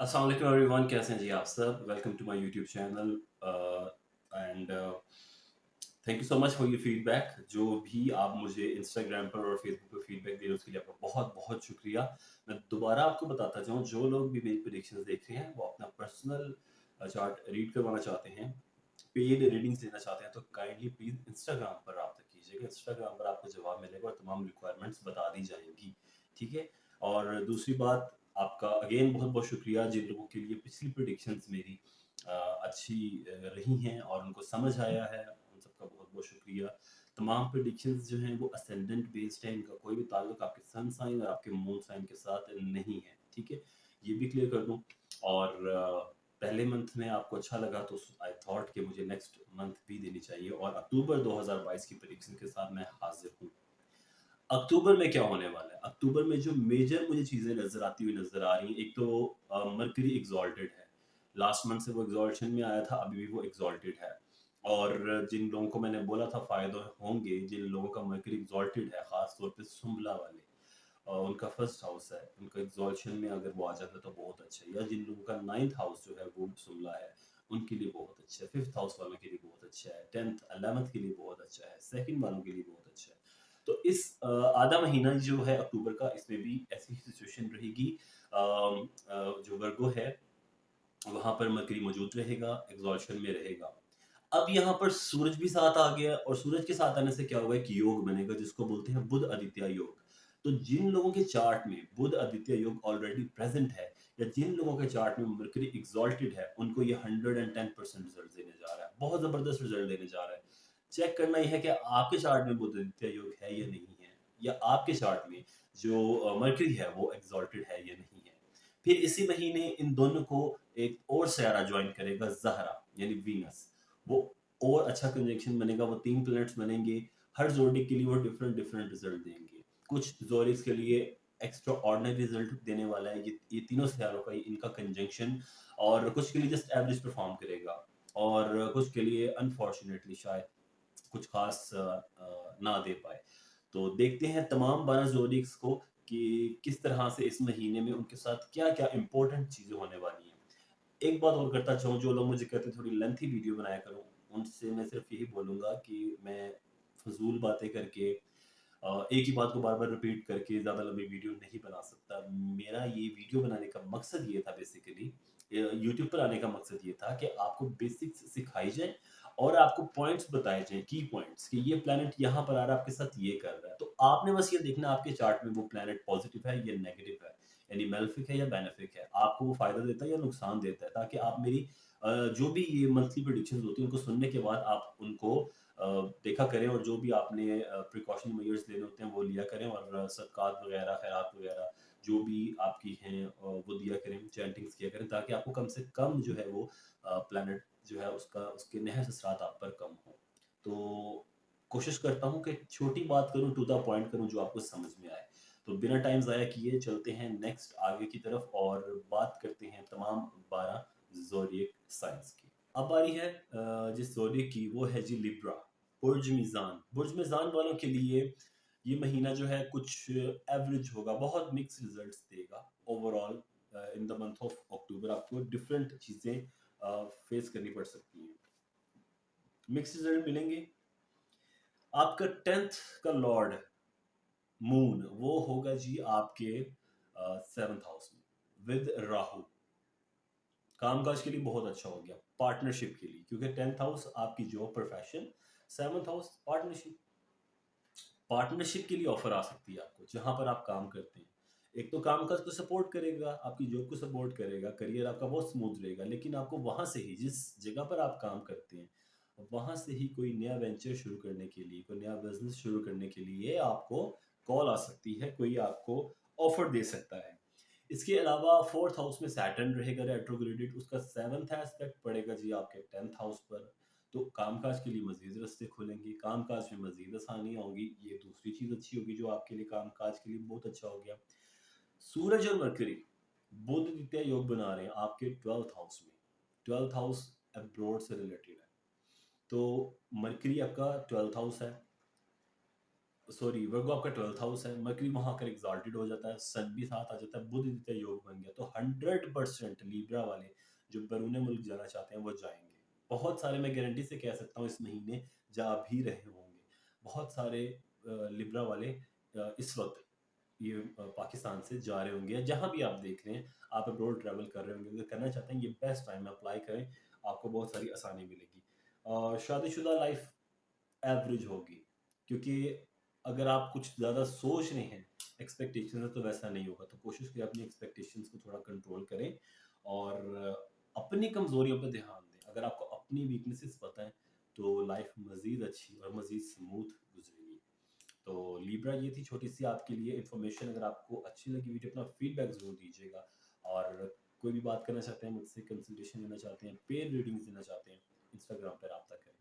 अस्सलाम वालेकुम एवरीवन, कैसे हैं जी आप सब। Welcome to my YouTube channel and thank you so much for your feedback. जो भी आप मुझे इंस्टाग्राम पर और फेसबुक पर फीडबैक दे रहे हो उसके लिए आपका बहुत बहुत शुक्रिया। मैं दोबारा आपको बताता जाऊँ, जो लोग भी मेरी प्रेडिक्शंस देख रहे हैं वो अपना पर्सनल चार्ट रीड करवाना चाहते हैं, पेड रीडिंग्स लेना चाहते हैं, तो काइंडली प्लीज इंस्टाग्राम पर रब्ता कीजिएगा। इंस्टाग्राम पर आपको जवाब मिलेगा और तमाम रिक्वायरमेंट्स बता दी जाएंगी। ठीक है। और दूसरी बात, आपका अगेन बहुत बहुत शुक्रिया जिन लोगों के लिए पिछली प्रेडिक्शंस मेरी अच्छी रही हैं और उनको समझ आया है, उन सबका बहुत बहुत शुक्रिया। तमाम प्रेडिक्शंस जो हैं वो असेंडेंट बेस्ड है, इनका कोई भी ताल्लुक आपके सन साइन और आपके मून साइन के साथ नहीं है। ठीक है, ये भी क्लियर कर दूं। और पहले मंथ में आपको अच्छा लगा तो आई थॉट कि मुझे नेक्स्ट मंथ भी देनी चाहिए, और अक्टूबर 2022 की प्रेडिक्शन के साथ मैं हाजिर हूँ। अक्टूबर में क्या होने वाला है? अक्टूबर में जो मेजर मुझे चीज़ें नज़र आती हुई नज़र आ रही हैं, एक तो मरकरी एग्ज़ॉल्टेड है। लास्ट मंथ से वो एग्ज़ॉल्शन में आया था, अभी भी वो एग्ज़ॉल्टेड है। और जिन लोगों को मैंने बोला था फ़ायदे होंगे, जिन लोगों का मरकरी एग्ज़ॉल्टेड है, ख़ास तौर पे सुंबला वाले, उनका फर्स्ट हाउस है, उनका एग्ज़ॉल्शन में अगर वो आ जाता है तो बहुत अच्छा है। या जिन लोगों का 9th हाउस जो है वो सुंबला है, उनके लिए बहुत अच्छा है। 5th हाउस वालों के लिए बहुत अच्छा है। 10th 11th के लिए बहुत अच्छा है। 2nd वालों के लिए बहुत अच्छा है। तो इस आधा महीना जो है अक्टूबर का, इसमें भी ऐसी सिचुएशन रहेगी। जो वर्गो है वहां पर मरकरी मौजूद रहेगा, एग्जॉल्शन में रहेगा। अब यहाँ पर सूरज भी साथ आ गया, और सूरज के साथ आने से क्या होगा, एक योग बनेगा जिसको बोलते हैं बुध आदित्य योग। तो जिन लोगों के चार्ट में बुध आदित्य योग ऑलरेडी प्रेजेंट है, या जिन लोगों के चार्ट में मरकरी एग्जॉल्टेड है, उनको ये 110% रिजल्ट देने जा रहा है, बहुत जबरदस्त रिजल्ट देने जा रहा है। चेक करना यह है कि आपके चार्ट में बुध आदित्य योग है या नहीं है, या आपके चार्ट में जो मरकरी है वो एग्जॉल्टेड है या नहीं है। फिर इसी महीने इन दोनों को एक और सयारा ज्वाइन करेगा, ज़हरा यानी वीनस। वो और अच्छा कंजंक्शन बनेगा, वो 3 प्लैनेट्स बनेंगे। हर ज़ोडिएक के लिए वो डिफरेंट डिफरेंट रिजल्ट देंगे। कुछ ज़ोडिएक्स के लिए एक्स्ट्रा ऑर्डिनरी रिजल्ट देने वाला है ये तीनों सितारों का इनका कंजंक्शन। और कुछ के लिए जस्ट एवरेज परफॉर्म करेगा, और कुछ के लिए अनफॉर्चुनेटली शायद कुछ खास ना दे पाए। तो देखते हैं तमाम 12 ज़ोडिएक्स को कि किस तरह से इस महीने में उनके साथ क्या-क्या इम्पोर्टेंट चीज़ें होने वाली हैं। एक बात और करता चाहूँ, जो लोग मुझे कहते हैं थोड़ी लेंथी वीडियो बनाया करो, उनसे मैं सिर्फ यही बोलूँगा कि मैं फ़िज़ूल बातें करके एक ही बात को बार-बार रिपीट करके ज़्यादा लंबी वीडियो नहीं बना सकता। मेरा ये वीडियो बनाने का मकसद ये था बेसिकली, यूट्यूब पर आने का मकसद ये था कि आपको बेसिक्स सिखाई जाए और आपको पॉइंट्स बताए जाएँ, की पॉइंट्स, कि ये प्लैनेट यहाँ पर आ रहा है, आपके साथ ये कर रहा है। तो आपने बस ये देखना आपके चार्ट में वो प्लैनेट पॉज़िटिव है या नेगेटिव है, यानी मेलेफिक है या बेनेफिक है। आपको वो फ़ायदा देता है या नुकसान देता है, ताकि आप मेरी जो भी ये मंथली प्रेडिक्शंस होती हैं, उनको सुनने के बाद आप उनको देखा करें, और जो भी आपने प्रिकॉशनरी मेजर्स लेने होते हैं वो लिया करें, और सदक़ात वगैरह, खैरात वगैरह जो भी आपकी हैं वो दिया करें, चैंटिंग्स किया करें, ताकि आपको कम से कम जो है वो प्लैनेट जो है उसका उसके नहस असरात आप पर कम हो। तो कोशिश करता हूँ कि छोटी बात करूँ, टू द पॉइंट करूँ, जो आपको समझ में आए। तो बिना टाइम ज़ाया किए चलते हैं नेक्स्ट आगे की तरफ, और बात करते हैं तमाम 12 ज़ोडिएक साइंस की। अब बारी है जिस ज़ोडिएक की, वो है जी लिब्रा, बुर्ज मीज़ान। बुर्ज मीज़ान वालों के लिए ये महीना जो है कुछ एवरेज होगा, बहुत मिक्स रिजल्ट्स देगा। Overall in the month of October आपको डिफरेंट चीज़ें फेस करनी पड़ सकती हैं, मिक्स रिजल्ट मिलेंगे। आपका 10th का लॉर्ड मून, वो होगा जी आपके 7th हाउस में विद राहु। कामकाज के लिए बहुत अच्छा हो गया, पार्टनरशिप के लिए, क्योंकि 10th हाउस आपकी job profession, 7th house partnership. Partnership के लिए ऑफर आ सकती है आपको जहां पर आप काम करते हैं। एक तो कामकाज को सपोर्ट करेगा, आपकी जॉब को सपोर्ट करेगा, करियर आपका बहुत स्मूथ रहेगा, लेकिन आपको वहां से ही, जिस जगह पर आप काम करते हैं, वहां से ही कोई नया वेंचर शुरू करने के लिए, कोई नया बिजनेस शुरू करने के लिए आपको कॉल आ सकती है, कोई आपको ऑफर दे सकता है। इसके अलावा 4th हाउस में सैटर्न रहेगा रेट्रोग्रेडेड, उसका 7th एस्पेक्ट पड़ेगा जी आपके 10th हाउस पर। तो कामकाज के लिए मजीद रास्ते खुलेंगे, कामकाज में मजीद आसानियाँ होंगी, ये दूसरी चीज़ अच्छी होगी जो आपके लिए कामकाज के लिए बहुत अच्छा हो गया। सूरज और मरकरी बुध द्वितीय योग बना रहे हैं आपके 12th हाउस में। 12th हाउस अब्रॉड से रिलेटेड है, तो मरकरी आपका 12th हाउस है, सॉरी, वर्गो आपका 12th हाउस है, मरकरी वहाँ आकर एग्ज़ाल्टेड हो जाता है, सन भी साथ आ जाता है, बुध द्वितीय योग बन गया, तो 100% लिब्रा वाले जो बैरून मुल्क जाना चाहते हैं वो जाएँगे। बहुत सारे मैं गारंटी से कह सकता हूँ इस महीने जा भी रहे होंगे। बहुत सारे लिब्रा वाले इस वक़्त ये पाकिस्तान से जा रहे होंगे या जहाँ भी आप देख रहे हैं, आप अब्रॉड ट्रैवल कर रहे होंगे, अगर करना चाहते हैं ये बेस्ट टाइम है, अप्लाई करें, आपको बहुत सारी आसानी मिलेगी। शादीशुदा लाइफ़ एवरेज होगी, क्योंकि अगर आप कुछ ज़्यादा सोच रहे हैं एक्सपेक्टेशन है तो वैसा नहीं होगा, तो कोशिश करें अपनी एक्सपेक्टेशंस को थोड़ा कंट्रोल करें और अपनी कमज़ोरियों पे ध्यान दें। अगर आपको अपनी वीकनेसेस पता है तो लाइफ मज़ीद अच्छी और मज़ीद स्मूथ गुजरेगी। तो लिब्रा ये थी छोटी सी आपके लिए इन्फॉर्मेशन। अगर आपको अच्छी लगी वीडियो अपना फीडबैक ज़रूर दीजिएगा और कोई भी बात करना चाहते हैं मुझसे, कंसल्टेशन लेना चाहते हैं, पेड रीडिंग्स लेना चाहते हैं, इंस्टाग्राम पर रब्ता करें।